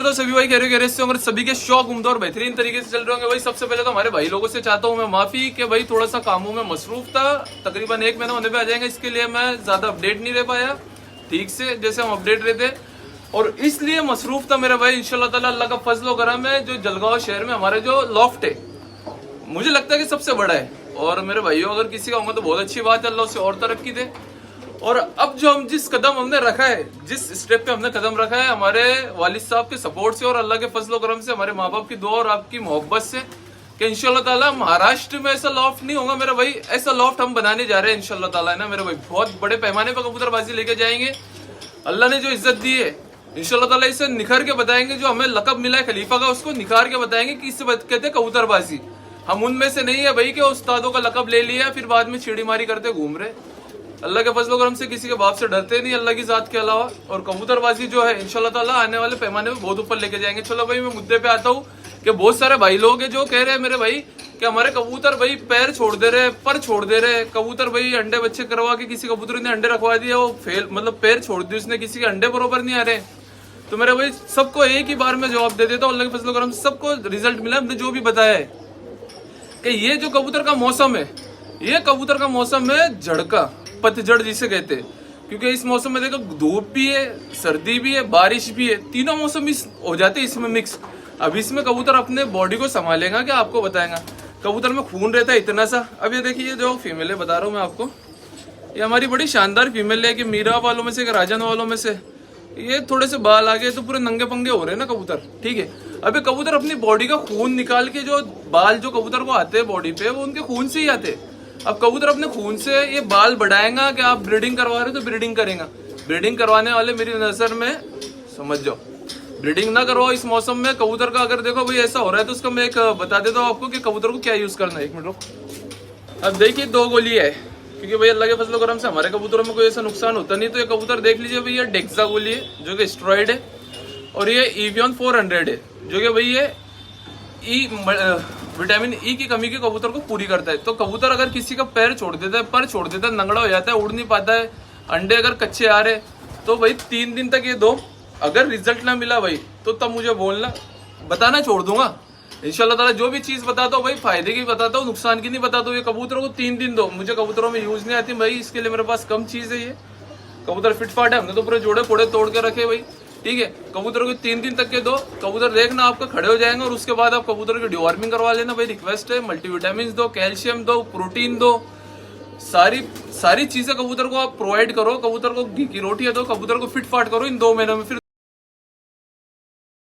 तो सभी भाई कह रहे से सभी के शौक उम्दा और बेहतरीन तरीके से चल रहे होंगे। भाई सबसे पहले तो हमारे भाई लोगों से चाहता हूं मैं माफी कि भाई थोड़ा सा कामों में मसरूफ था। तकरीबन 1 महीना होने पे आ जाएंगे, इसके लिए मैं ज्यादा अपडेट नहीं रह पाया ठीक से जैसे हम अपडेट रहते, और इसलिए मसरूफ था मेरा भाई। इंशाल्लाह ताला अल्लाह का फजल व करम है, जो जलगांव शहर में हमारे जो लॉफ्ट है मुझे लगता है कि सबसे बड़ा है, और मेरे भाइयों अगर किसी का होगा तो बहुत अच्छी बात है, अल्लाह उसे और तरक्की दे। और अब जो हम जिस कदम हमने रखा है, जिस स्टेप पे हमने कदम रखा है, हमारे वालिद साहब के सपोर्ट से और अल्लाह के फजल करम से, हमारे माँ बाप की दुआ और आपकी मोहब्बत से, कि इंशाल्लाह ताला महाराष्ट्र में ऐसा लॉफ्ट नहीं होगा मेरा भाई। ऐसा लॉफ्ट हम बनाने जा रहे हैं इंशाल्लाह ताला, है ना मेरे भाई। बहुत बड़े पैमाने पर कबूतरबाजी लेके जाएंगे। अल्लाह ने जो इज्जत दी है इंशाल्लाह ताला इसे निखर के बताएंगे। जो हमें लकब मिला है खलीफा का, उसको निखार के बताएंगे कि इससे कहते हैं कबूतरबाजी। हम उनमें से नहीं है भाई कि उस्तादों का लकब ले लिया फिर बाद में चिड़ीमारी करते घूम रहे। अल्लाह के फजल करम से किसी के बाप से डरते नहीं अल्लाह की जात के अलावा। और कबूतरबाजी जो है इंशाल्लाह ताला आने वाले पैमाने में बहुत ऊपर लेके जाएंगे। चलो भाई मैं मुद्दे पे आता हूँ कि बहुत सारे भाई लोग हैं जो कह रहे हैं मेरे भाई कि हमारे कबूतर भाई पैर छोड़ दे रहे, पर छोड़ दे रहे, कबूतर भाई अंडे बच्चे करवा के किसी कबूतर ने अंडे रखवा दिया, वो फेल मतलब पैर छोड़ दिए उसने, किसी के अंडे बरोबर नहीं आ रहे। तो मेरे भाई सबको एक ही बार में जवाब दे देता हूँ, अल्लाह के फजल करम से सबको रिजल्ट मिला। हमने जो भी बताया है कि ये जो कबूतर का मौसम है, ये कबूतर का मौसम है झड़का, पतझड़ जिसे कहते हैं, क्योंकि इस मौसम में देखो धूप भी है, सर्दी भी है, बारिश भी है, तीनों मौसम इस हो जाते हैं इसमें मिक्स। अब इसमें कबूतर अपने बॉडी को संभालेगा क्या आपको बताएगा। कबूतर में खून रहता है इतना सा। अब ये देखिए जो फीमेल है बता रहा हूँ मैं आपको, ये हमारी बड़ी शानदार फीमेल है कि मीरा वालों में से, कि राजन वालों में से। ये थोड़े से बाल आ गए तो पूरे नंगे पंगे हो रहे हैं ना कबूतर, ठीक है। अभी कबूतर अपनी बॉडी का खून निकाल के, जो बाल जो कबूतर को आते हैं बॉडी पे वो उनके खून से ही आते हैं। अब कबूतर अपने खून से ये बाल बढ़ाएगा कि आप ब्रीडिंग करवा रहे हो तो ब्रीडिंग करेगा। ब्रीडिंग करवाने वाले मेरी नजर में समझ जाओ, ब्रीडिंग ना करवाओ इस मौसम में कबूतर का। अगर देखो भाई ऐसा हो रहा है तो उसका मैं एक बता देता हूँ आपको कि कबूतर को क्या यूज करना है। 1 मिनट रुको। अब देखिए 2 गोली है, क्योंकि भाई अल्लाह के फजल करम से हमारे कबूतरों में कोई ऐसा नुकसान होता नहीं। तो ये कबूतर देख लीजिए भाई, ये डेक्सा गोली है जो कि स्टेरॉइड है, और ये एवियन 400 है जो कि भाई ये विटामिन ई की कमी के कबूतर को पूरी करता है। तो कबूतर अगर किसी का पैर छोड़ देता है, पर छोड़ देता है, नंगड़ा हो जाता है, उड़ नहीं पाता है, अंडे अगर कच्चे आ रहे, तो भाई 3 दिन तक ये दो। अगर रिजल्ट ना मिला भाई तो तब मुझे बोलना, बताना छोड़ दूंगा इंशाल्लाह ताला। जो भी चीज बताता हूँ भाई फायदे की बताता हूँ, नुकसान की नहीं बताता हूँ। ये कबूतरों को 3 दिन दो। मुझे कबूतरों में यूज नहीं आती भाई, इसके लिए मेरे पास कम चीज है। ये कबूतर फिटफाट है, हमने तो पूरे जोड़े फोड़े तोड़ के रखे भाई, ठीक है। कबूतरों को 3 दिन तक के दो, कबूतर देखना आपका खड़े हो जाएंगे, और उसके बाद आप कबूतरों की डिवॉर्मिंग करवा लेना भाई। रिक्वेस्ट है, मल्टीविटामिन दो, कैल्शियम दो, प्रोटीन दो, सारी चीजें कबूतर को आप प्रोवाइड करो। कबूतर को घी की रोटियां दो, कबूतर को फिट फाट करो इन 2 महीनों में। फिर